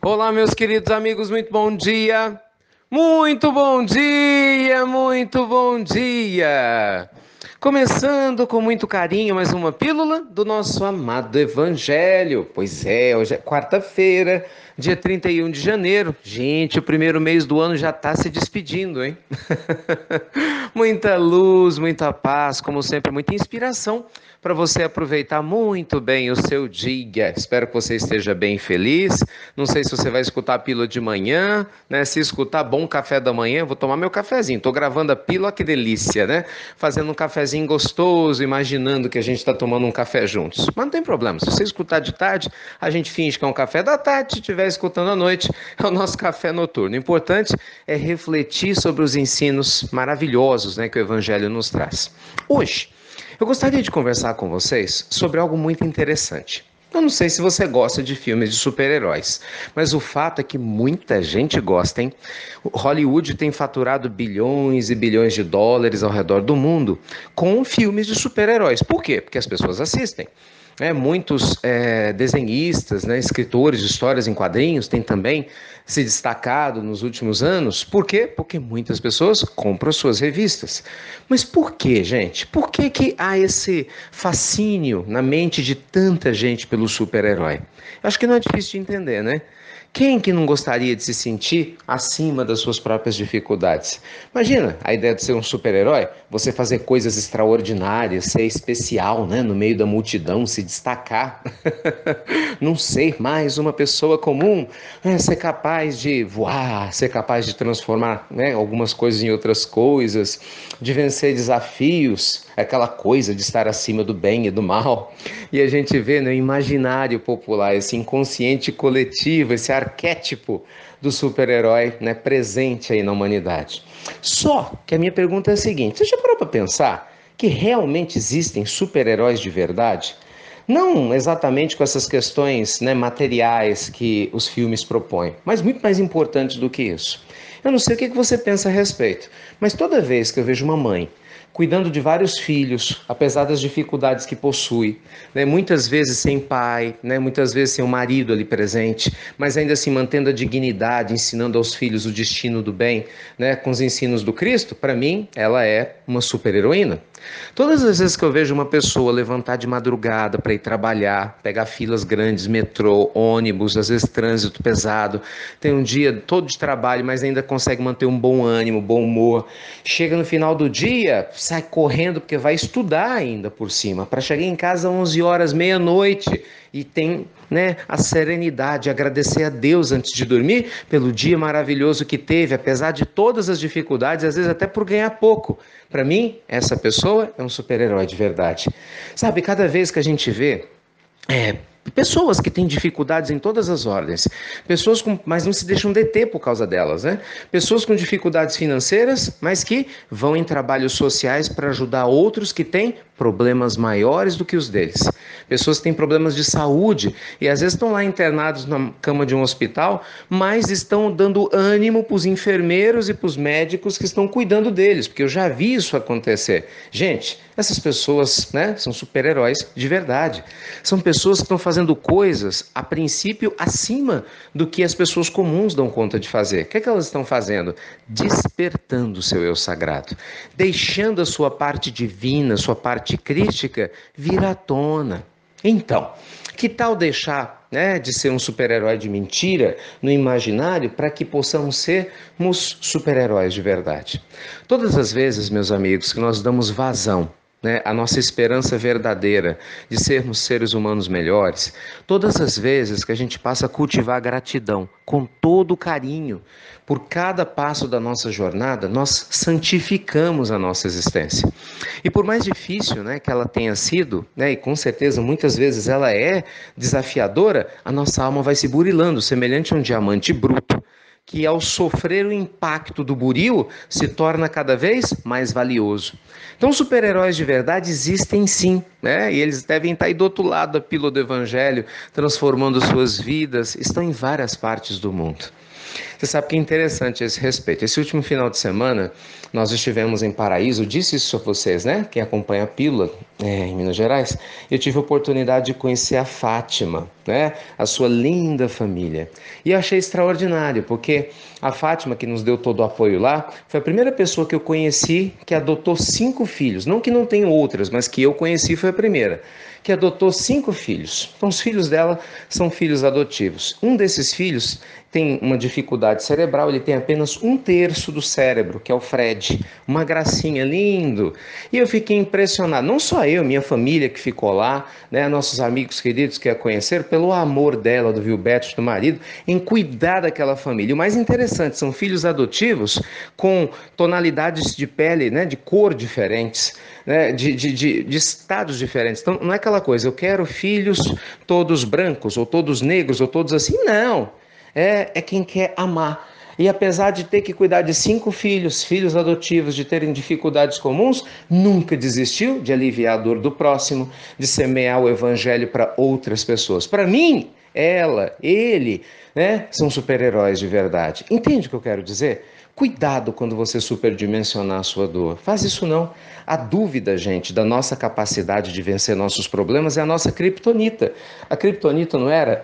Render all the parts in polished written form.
Olá, meus queridos amigos, muito bom dia! Muito bom dia, muito bom dia! Começando com muito carinho mais uma pílula do nosso amado Evangelho. Pois é, hoje é quarta-feira, dia 31 de janeiro. Gente, o primeiro mês do ano já está se despedindo, hein? Muita luz, muita paz, como sempre, muita inspiração para você aproveitar muito bem o seu dia. Espero que você esteja bem feliz. Não sei se você vai escutar a pílula de manhã, né? Se escutar bom café da manhã, vou tomar meu cafezinho. Tô gravando a pílula, que delícia, né? Fazendo um cafezinho gostoso, imaginando que a gente está tomando um café juntos. Mas não tem problema, se você escutar de tarde, a gente finge que é um café da tarde. Se estiver escutando à noite, é o nosso café noturno. O importante é refletir sobre os ensinos maravilhosos, né, que o Evangelho nos traz. Hoje, eu gostaria de conversar com vocês sobre algo muito interessante. Eu não sei se você gosta de filmes de super-heróis, mas o fato é que muita gente gosta, hein? Hollywood tem faturado bilhões e bilhões de dólares ao redor do mundo com filmes de super-heróis. Por quê? Porque as pessoas assistem. Muitos desenhistas, né, escritores de histórias em quadrinhos têm também se destacado nos últimos anos. Por quê? Porque muitas pessoas compram suas revistas. Mas por quê, gente? Por que que há esse fascínio na mente de tanta gente pelo super-herói? Acho que não é difícil de entender, né? Quem que não gostaria de se sentir acima das suas próprias dificuldades? Imagina a ideia de ser um super-herói, você fazer coisas extraordinárias, ser especial, né, no meio da multidão, se destacar. Não ser mais uma pessoa comum, né, ser capaz de voar, ser capaz de transformar, né, algumas coisas em outras coisas, de vencer desafios, aquela coisa de estar acima do bem e do mal. E a gente vê no imaginário popular esse inconsciente coletivo, esse arquétipo do super-herói, né, presente aí na humanidade. Só que a minha pergunta é a seguinte: você já parou para pensar que realmente existem super-heróis de verdade? Não exatamente com essas questões, né, materiais que os filmes propõem, mas muito mais importantes do que isso. Eu não sei o que você pensa a respeito, mas toda vez que eu vejo uma mãe cuidando de vários filhos, apesar das dificuldades que possui, né? Muitas vezes sem pai, né? Muitas vezes sem um marido ali presente, mas ainda assim mantendo a dignidade, ensinando aos filhos o destino do bem, né? Com os ensinos do Cristo, para mim, ela é uma super-heroína. Todas as vezes que eu vejo uma pessoa levantar de madrugada para ir trabalhar, pegar filas grandes, metrô, ônibus, às vezes trânsito pesado, tem um dia todo de trabalho, mas ainda consegue manter um bom ânimo, bom humor, chega no final do dia, sai correndo porque vai estudar ainda por cima, para chegar em casa às 11 horas, meia-noite, e tem, né, a serenidade, agradecer a Deus antes de dormir pelo dia maravilhoso que teve, apesar de todas as dificuldades, às vezes até por ganhar pouco. Para mim, essa pessoa é um super-herói de verdade. Sabe, cada vez que a gente vê pessoas que têm dificuldades em todas as ordens, mas não se deixam deter por causa delas, né? Pessoas com dificuldades financeiras, mas que vão em trabalhos sociais para ajudar outros que têm problemas maiores do que os deles. Pessoas que têm problemas de saúde e às vezes estão lá internados na cama de um hospital, mas estão dando ânimo para os enfermeiros e para os médicos que estão cuidando deles, porque eu já vi isso acontecer. Gente, essas pessoas, né, são super-heróis de verdade. São pessoas que estão fazendo coisas, a princípio, acima do que as pessoas comuns dão conta de fazer. O que é que elas estão fazendo? Despertando o seu eu sagrado, deixando a sua parte divina, sua parte crística vir à tona. Então, que tal deixar, né, de ser um super-herói de mentira no imaginário para que possamos sermos super-heróis de verdade? Todas as vezes, meus amigos, que nós damos vazão, né, a nossa esperança verdadeira de sermos seres humanos melhores, todas as vezes que a gente passa a cultivar gratidão com todo o carinho por cada passo da nossa jornada, nós santificamos a nossa existência. E por mais difícil, né, que ela tenha sido, né, e com certeza muitas vezes ela é desafiadora, a nossa alma vai se burilando, semelhante a um diamante bruto, que ao sofrer o impacto do buril se torna cada vez mais valioso. Então, super-heróis de verdade existem sim, né? E eles devem estar aí do outro lado da pílula do Evangelho, transformando suas vidas, estão em várias partes do mundo. Você sabe que é interessante esse respeito. Esse último final de semana, nós estivemos em Paraíso, disse isso a vocês, né? Quem acompanha a Pílula em Minas Gerais, eu tive a oportunidade de conhecer a Fátima, né? A sua linda família. E eu achei extraordinário, porque a Fátima, que nos deu todo o apoio lá, foi a primeira pessoa que eu conheci que adotou 5 filhos. Não que não tenha outras, mas que eu conheci foi a primeira, que adotou 5 filhos. Então, os filhos dela são filhos adotivos. Um desses filhos tem uma dificuldade cerebral, ele tem apenas 1/3 do cérebro, que é o Fred. Uma gracinha, lindo. E eu fiquei impressionado, não só eu, minha família que ficou lá, né, nossos amigos queridos que a conheceram, pelo amor dela, do Vilberto, do marido, em cuidar daquela família. O mais interessante, são filhos adotivos com tonalidades de pele, né, de cor diferentes, né, de estados diferentes. Então, não é aquela coisa, eu quero filhos todos brancos, ou todos negros, ou todos assim, não. É quem quer amar. E apesar de ter que cuidar de 5 filhos, filhos adotivos, de terem dificuldades comuns, nunca desistiu de aliviar a dor do próximo, de semear o evangelho para outras pessoas. Para mim, ela, ele, né, são super-heróis de verdade. Entende o que eu quero dizer? Cuidado quando você superdimensionar a sua dor. Faz isso não. A dúvida, gente, da nossa capacidade de vencer nossos problemas é a nossa criptonita. A criptonita não era,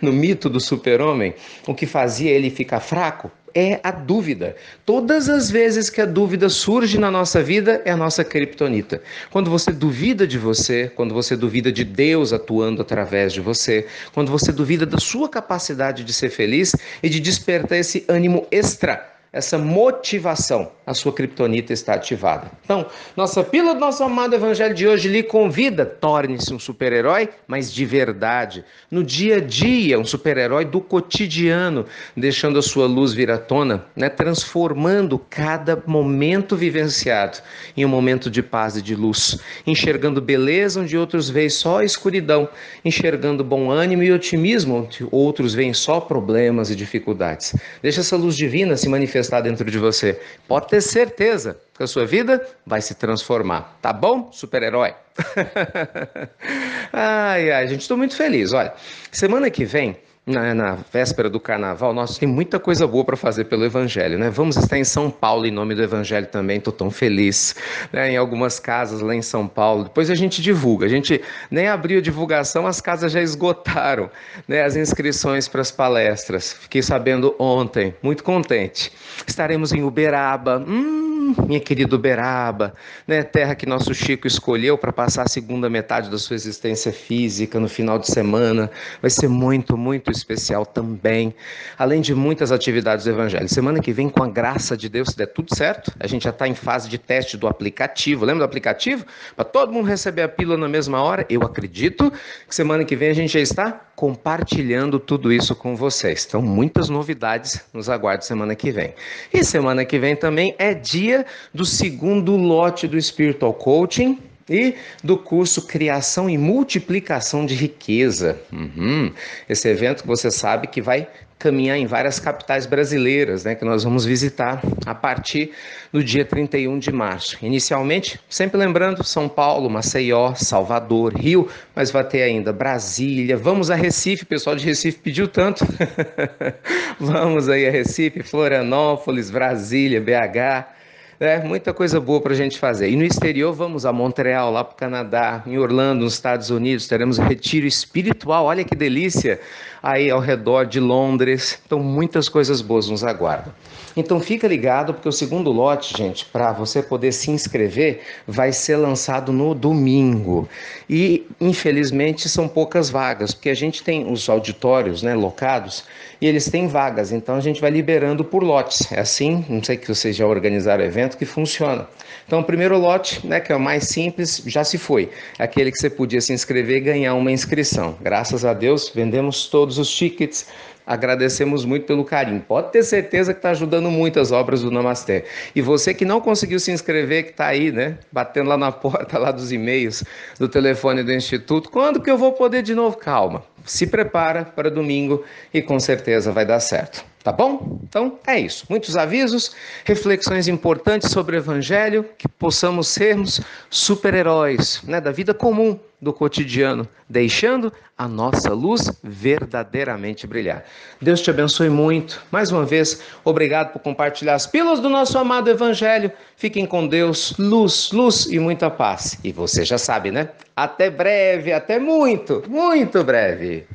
no mito do super-homem, o que fazia ele ficar fraco? É a dúvida. Todas as vezes que a dúvida surge na nossa vida, é a nossa criptonita. Quando você duvida de você, quando você duvida de Deus atuando através de você, quando você duvida da sua capacidade de ser feliz e de despertar esse ânimo extra, essa motivação, a sua criptonita está ativada. Então, nossa pílula do nosso amado evangelho de hoje lhe convida, torne-se um super-herói, mas de verdade, no dia a dia, um super-herói do cotidiano, deixando a sua luz vir à tona, né, transformando cada momento vivenciado em um momento de paz e de luz, enxergando beleza onde outros veem só escuridão, enxergando bom ânimo e otimismo onde outros veem só problemas e dificuldades. Deixa essa luz divina se manifestar dentro de você. Pode ter certeza que a sua vida vai se transformar. Tá bom, super-herói? Ai, gente, estou muito feliz. Olha, semana que vem, na véspera do carnaval, nós temos muita coisa boa para fazer pelo Evangelho, né? Vamos estar em São Paulo em nome do Evangelho também, estou tão feliz, né? Em algumas casas lá em São Paulo. Depois a gente divulga, a gente nem abriu a divulgação, as casas já esgotaram, né, as inscrições para as palestras. Fiquei sabendo ontem, muito contente. Estaremos em Uberaba, minha querida Uberaba, né? Terra que nosso Chico escolheu para passar a segunda metade da sua existência física no final de semana. Vai ser muito, muito especial também, além de muitas atividades do Evangelho. Semana que vem, com a graça de Deus, se der tudo certo, a gente já está em fase de teste do aplicativo. Lembra do aplicativo? Para todo mundo receber a pílula na mesma hora. Eu acredito que semana que vem a gente já está compartilhando tudo isso com vocês. Então, muitas novidades nos aguardam semana que vem. E semana que vem também é dia do segundo lote do Spiritual Coaching e do curso Criação e Multiplicação de Riqueza. Esse evento que você sabe que vai caminhar em várias capitais brasileiras, né, que nós vamos visitar a partir do dia 31 de março. Inicialmente, sempre lembrando, São Paulo, Maceió, Salvador, Rio, mas vai ter ainda Brasília, vamos a Recife, o pessoal de Recife pediu tanto. Vamos aí a Recife, Florianópolis, Brasília, BH, muita coisa boa para a gente fazer. E no exterior, vamos a Montreal, lá para o Canadá, em Orlando, nos Estados Unidos, teremos um retiro espiritual, olha que delícia, aí ao redor de Londres. Então, muitas coisas boas nos aguardam. Então, fica ligado, porque o segundo lote, gente, para você poder se inscrever, vai ser lançado no domingo. E, infelizmente, são poucas vagas, porque a gente tem os auditórios, né, locados, e eles têm vagas, então a gente vai liberando por lotes. É assim, não sei que vocês já organizaram o evento, que funciona. Então, o primeiro lote, né, que é o mais simples, já se foi. Aquele que você podia se inscrever e ganhar uma inscrição. Graças a Deus, vendemos todos os tickets. Agradecemos muito pelo carinho. Pode ter certeza que está ajudando muito as obras do Namastê. E você que não conseguiu se inscrever, que está aí, né, batendo lá na porta lá dos e-mails, do telefone do Instituto, quando que eu vou poder de novo? Calma, se prepara para domingo e com certeza vai dar certo. Tá bom? Então é isso. Muitos avisos, reflexões importantes sobre o Evangelho, que possamos sermos super-heróis, né, da vida comum, do cotidiano, deixando a nossa luz verdadeiramente brilhar. Deus te abençoe muito. Mais uma vez, obrigado por compartilhar as pílulas do nosso amado Evangelho. Fiquem com Deus, luz, luz e muita paz. E você já sabe, né? Até breve, até muito, muito breve.